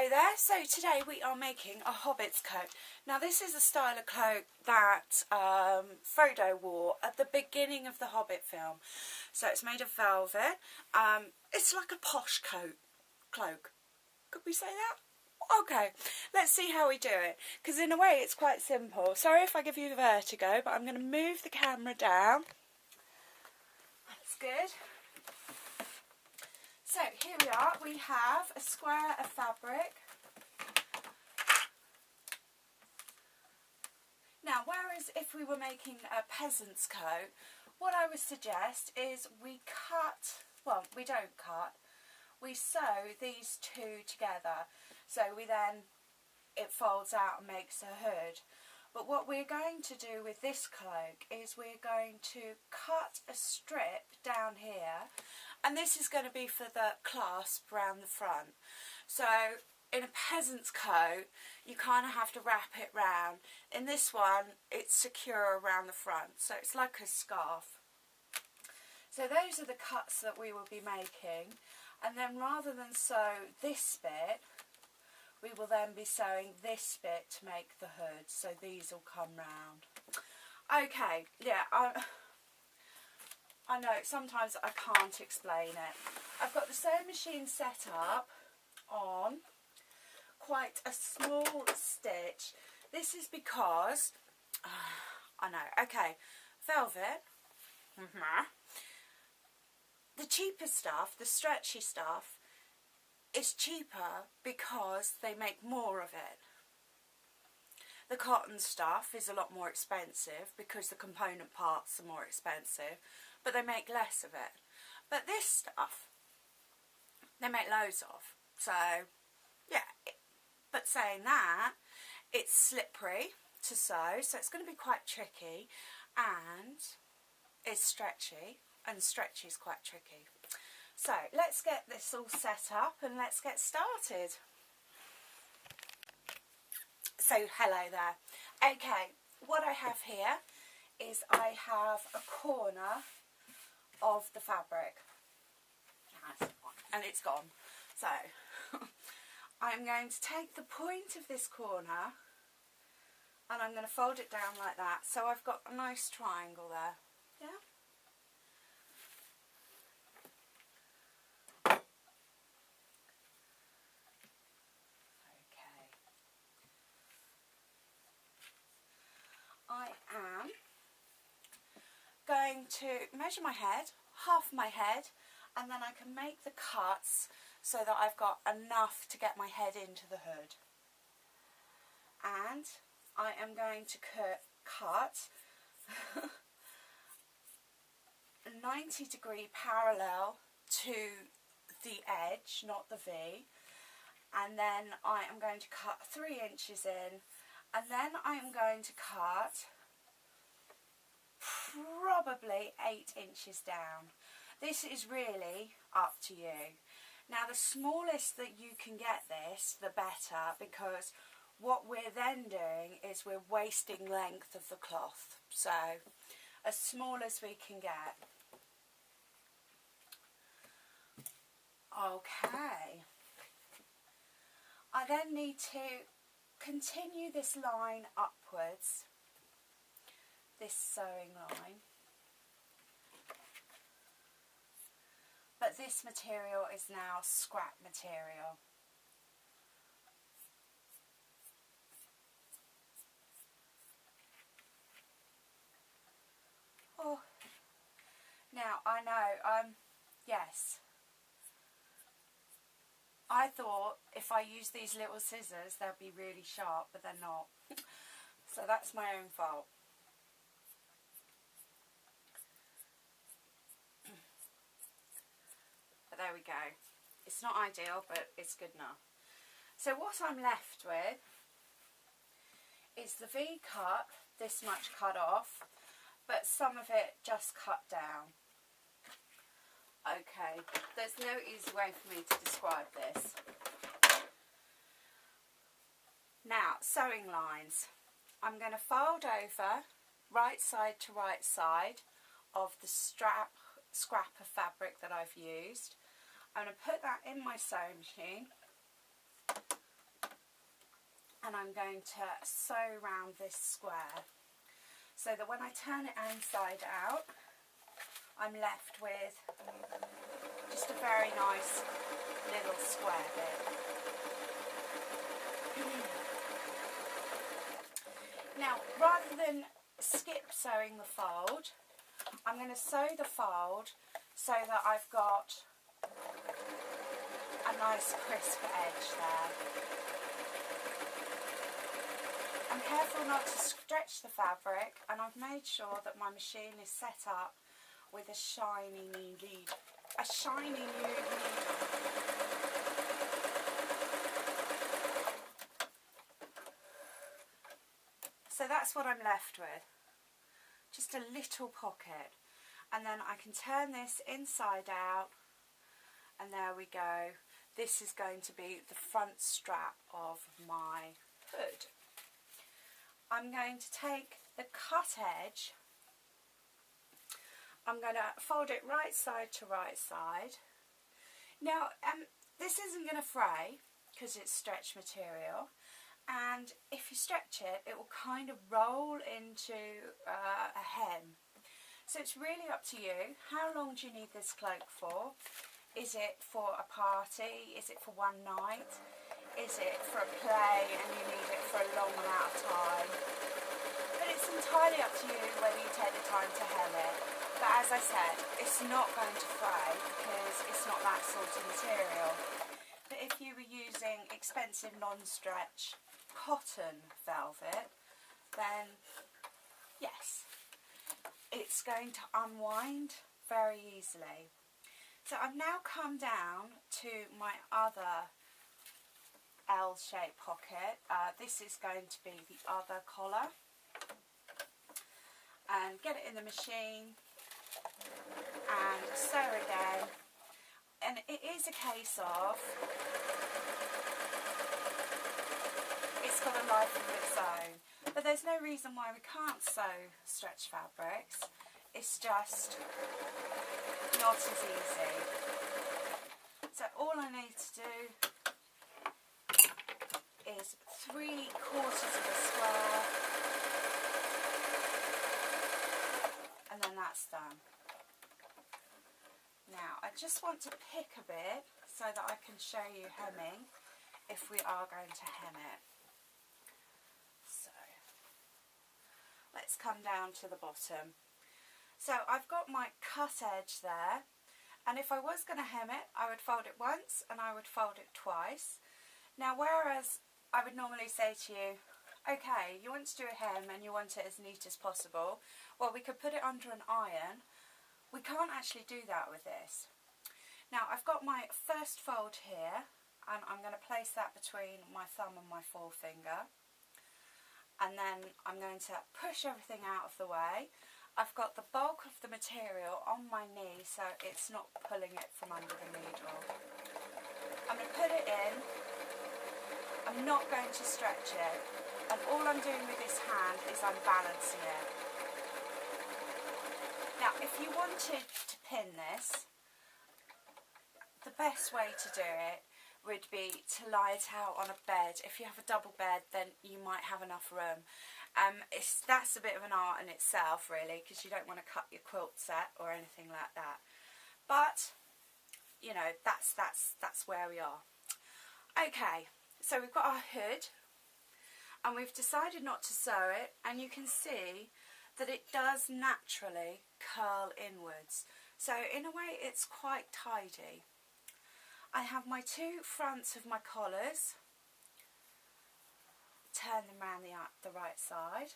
Hello there, so today we are making a hobbit's coat. Now this is a style of cloak that Frodo wore at the beginning of the Hobbit film. So it's made of velvet. It's like a posh cloak. Could we say that? Okay, let's see how we do it, because in a way it's quite simple. Sorry if I give you vertigo, but I'm going to move the camera down. That's good. So here we are, we have a square of fabric. Now, whereas if we were making a peasant's coat, what I would suggest is we don't cut, we sew these two together. So it folds out and makes a hood. But what we're going to do with this cloak is we're going to cut a strip down here, and this is going to be for the clasp around the front. So in a peasant's coat you kind of have to wrap it round. In this one it's secure around the front, so it's like a scarf. So those are the cuts that we will be making, and then rather than sew this bit, we will then be sewing this bit to make the hood, so these will come round. Okay, yeah, I know sometimes I can't explain it. I've got the sewing machine set up on quite a small stitch. This is because, I know, okay, velvet, the cheaper stuff, the stretchy stuff, is cheaper because they make more of it. The cotton stuff is a lot more expensive because the component parts are more expensive, but they make less of it. But this stuff, they make loads of. So, yeah. But saying that, it's slippery to sew, so it's going to be quite tricky, and it's stretchy, and stretchy is quite tricky. So let's get this all set up and let's get started. So hello there. Okay, what I have here is I have a corner of the fabric, and it's gone. So I'm going to take the point of this corner and I'm going to fold it down like that, so I've got a nice triangle there. Yeah. I am going to measure my head, half my head, and then I can make the cuts so that I've got enough to get my head into the hood. And I am going to cut 90-degree parallel to the edge, not the V, and then I am going to cut 3 inches in. And then I am going to cut probably 8 inches down. This is really up to you. Now the smallest that you can get this, the better, because what we're then doing is we're wasting length of the cloth. So as small as we can get. Okay. I then need to continue this line upwards, this sewing line, but this material is now scrap material. Oh, now I know, yes, I thought if I use these little scissors they'll be really sharp, but they're not. So that's my own fault. But there we go. It's not ideal, but it's good enough. So what I'm left with is the V cut, this much cut off, but some of it just cut down. Okay, there's no easy way for me to describe this. Now, sewing lines. I'm going to fold over right side to right side of the scrap of fabric that I've used. I'm going to put that in my sewing machine and I'm going to sew round this square so that when I turn it inside out, I'm left with just a very nice little square bit. Now, rather than skip sewing the fold, I'm going to sew the fold so that I've got a nice crisp edge there. I'm careful not to stretch the fabric, and I've made sure that my machine is set up with a shiny new needle. So that's what I'm left with. Just a little pocket. And then I can turn this inside out, and there we go. This is going to be the front strap of my hood. I'm going to take the cut edge, I'm going to fold it right side to right side. Now this isn't going to fray because it's stretch material, and if you stretch it, it will kind of roll into a hem. So it's really up to you. How long do you need this cloak for? Is it for a party? Is it for one night? Is it for a play and you need it for a long amount of time? But it's entirely up to you whether you take the time to hem it. But as I said, it's not going to fray because it's not that sort of material. But if you were using expensive non-stretch cotton velvet, then yes, it's going to unwind very easily. So I've now come down to my other L-shaped pocket. This is going to be the other collar, and get it in the machine and sew again. And it is a case of, it's got a life of its own, but there's no reason why we can't sew stretch fabrics. It's just not as easy. So all I need to do is 3/4 of a square, and then that's done. Now I just want to pick a bit so that I can show you hemming if we are going to hem it. So let's come down to the bottom. So I've got my cut edge there, and if I was going to hem it, I would fold it once and I would fold it twice. Now whereas I would normally say to you, okay, you want to do a hem and you want it as neat as possible, well, we could put it under an iron. We can't actually do that with this. Now I've got my first fold here, and I'm going to place that between my thumb and my forefinger, and then I'm going to push everything out of the way. I've got the bulk of the material on my knee so it's not pulling it from under the needle. I'm going to put it in. I'm not going to stretch it, and all I'm doing with this hand is I'm balancing it. Now if you wanted to pin this, the best way to do it would be to lie it out on a bed. If you have a double bed, then you might have enough room. That's a bit of an art in itself, really, because you don't want to cut your quilt set or anything like that. But you know, that's where we are. Okay, so we've got our hood, and we've decided not to sew it, and you can see that it does naturally curl inwards. So in a way, it's quite tidy. I have my two fronts of my collars. Turn them around the right side,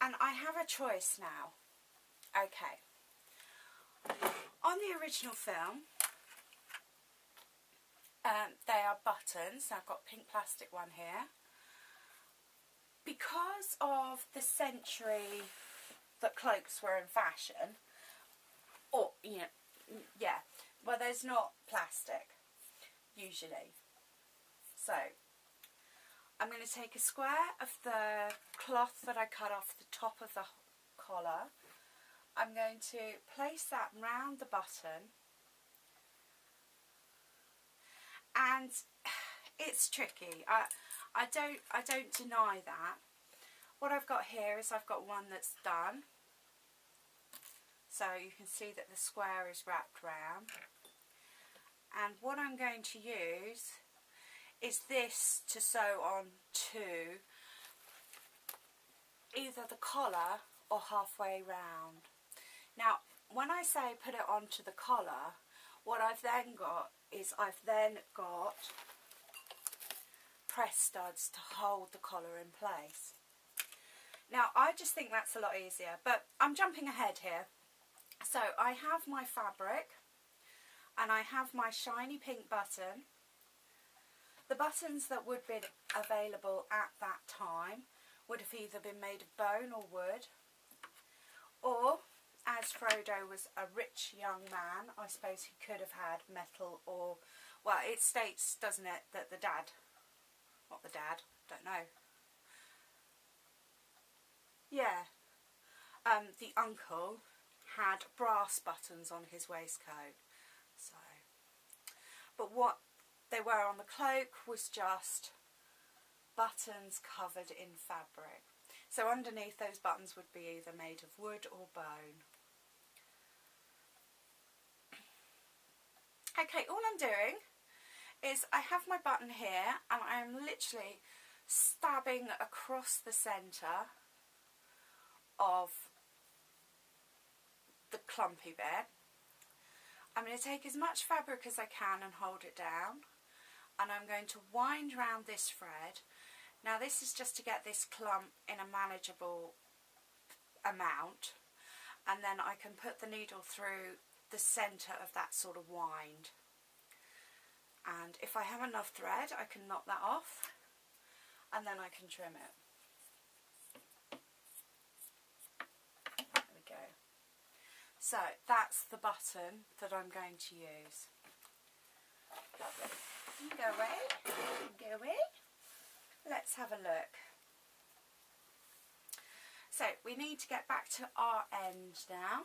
and I have a choice now. Okay, on the original film they are buttons. I've got a pink plastic one here. Because of the century that cloaks were in fashion, or yeah, well, there's not plastic usually. So I'm going to take a square of the cloth that I cut off the top of the collar. I'm going to place that round the button, and it's tricky. I don't deny that. What I've got here is I've got one that's done. So you can see that the square is wrapped round. And what I'm going to use is this to sew on to either the collar or halfway round. Now, when I say put it onto the collar, what I've then got is I've then got press studs to hold the collar in place. Now, I just think that's a lot easier, but I'm jumping ahead here. So I have my fabric and I have my shiny pink button. The buttons that would be available at that time would have either been made of bone or wood, or as Frodo was a rich young man, I suppose he could have had metal or, well, it states, doesn't it, that the dad, not the dad, don't know. Yeah, the uncle had brass buttons on his waistcoat. So, but what they were on the cloak was just buttons covered in fabric. So underneath those buttons would be either made of wood or bone. Okay, all I'm doing is I have my button here and I'm literally stabbing across the centre of the clumpy bit. I'm going to take as much fabric as I can and hold it down, and I'm going to wind round this thread. Now this is just to get this clump in a manageable amount, and then I can put the needle through the centre of that sort of wind, and if I have enough thread I can knock that off and then I can trim it. So that's the button that I'm going to use. Go away, go away. Let's have a look. So we need to get back to our end now.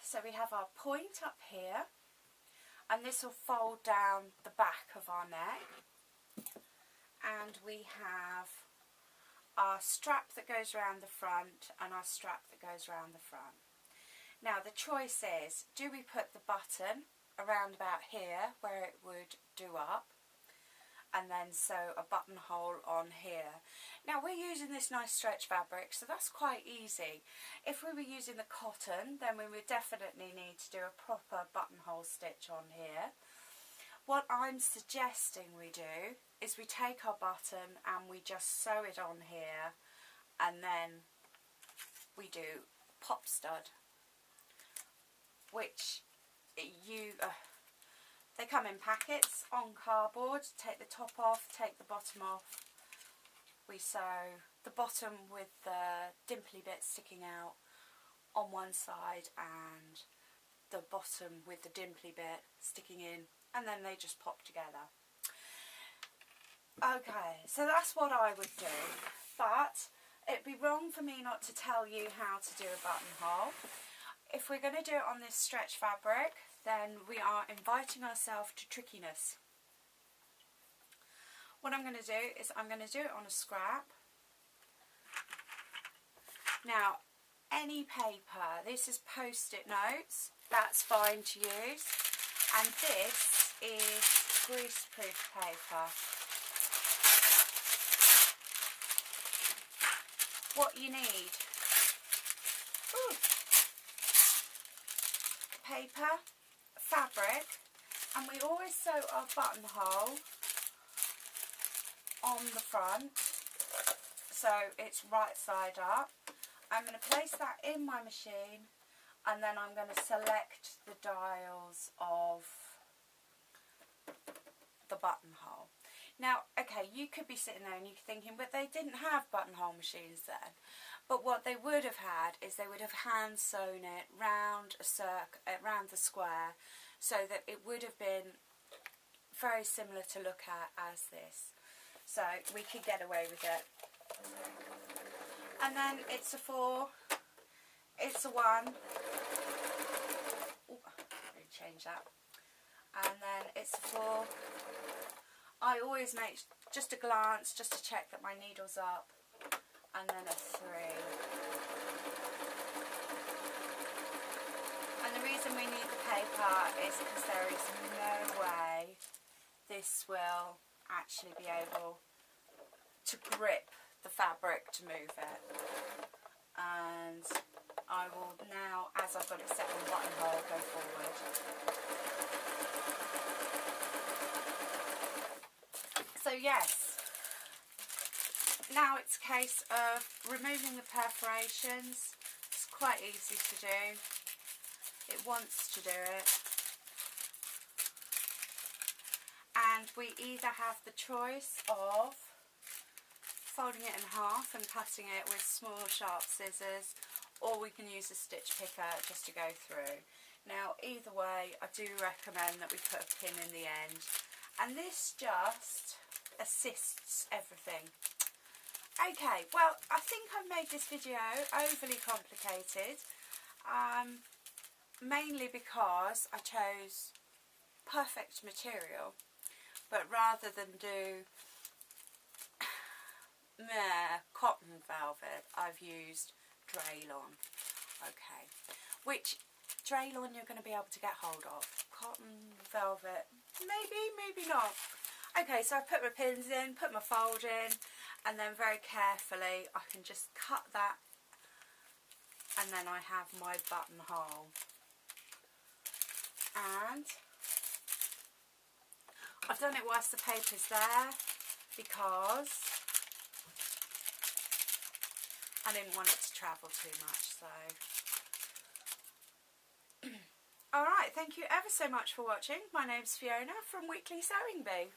So we have our point up here, and this will fold down the back of our neck. And we have our strap that goes around the front and our strap that goes around the front. Now the choice is, do we put the button around about here where it would do up, and then sew a buttonhole on here. Now we're using this nice stretch fabric, so that's quite easy. If we were using the cotton, then we would definitely need to do a proper buttonhole stitch on here. What I'm suggesting we do is we take our button and we just sew it on here, and then we do pop stud, which they come in packets on cardboard. Take the top off, take the bottom off. We sew the bottom with the dimply bit sticking out on one side and the bottom with the dimply bit sticking in, and then they just pop together. Okay, so that's what I would do, but it'd be wrong for me not to tell you how to do a buttonhole. If we're going to do it on this stretch fabric, then we are inviting ourselves to trickiness. What I'm going to do is I'm going to do it on a scrap. Now, any paper, this is post-it notes, that's fine to use, and this is greaseproof paper. What you need: paper, fabric, and we always sew our buttonhole on the front so it's right side up. I'm going to place that in my machine, and then I'm going to select the dials of the buttonhole. Now, okay, you could be sitting there and you're thinking, but they didn't have buttonhole machines then. But what they would have had is they would have hand sewn it round a round the square, so that it would have been very similar to look at as this. So we could get away with it. And then it's a 4, it's a 1. Ooh, let me change that. And then it's a 4 I always make just a glance just to check that my needle's up, and then a 3. And the reason we need the paper is because there is no way this will actually be able to grip the fabric to move it. And I will now, as I've got it set on buttonhole, go forward. So yes, now it's a case of removing the perforations. It's quite easy to do. It wants to do it. And we either have the choice of folding it in half and cutting it with small sharp scissors, or we can use a stitch picker just to go through. Now either way, I do recommend that we put a pin in the end, and this just assists everything. Okay, well, I think I've made this video overly complicated, mainly because I chose perfect material, but rather than do cotton velvet, I've used Draylon. Okay, which Draylon you're going to be able to get hold of. Cotton velvet, maybe not. Okay, so I put my pins in, put my fold in, and then very carefully I can just cut that, and then I have my buttonhole. And I've done it whilst the paper's there because I didn't want it to travel too much, so. Alright, thank you ever so much for watching. My name's Fiona from Weekly Sewing Bee.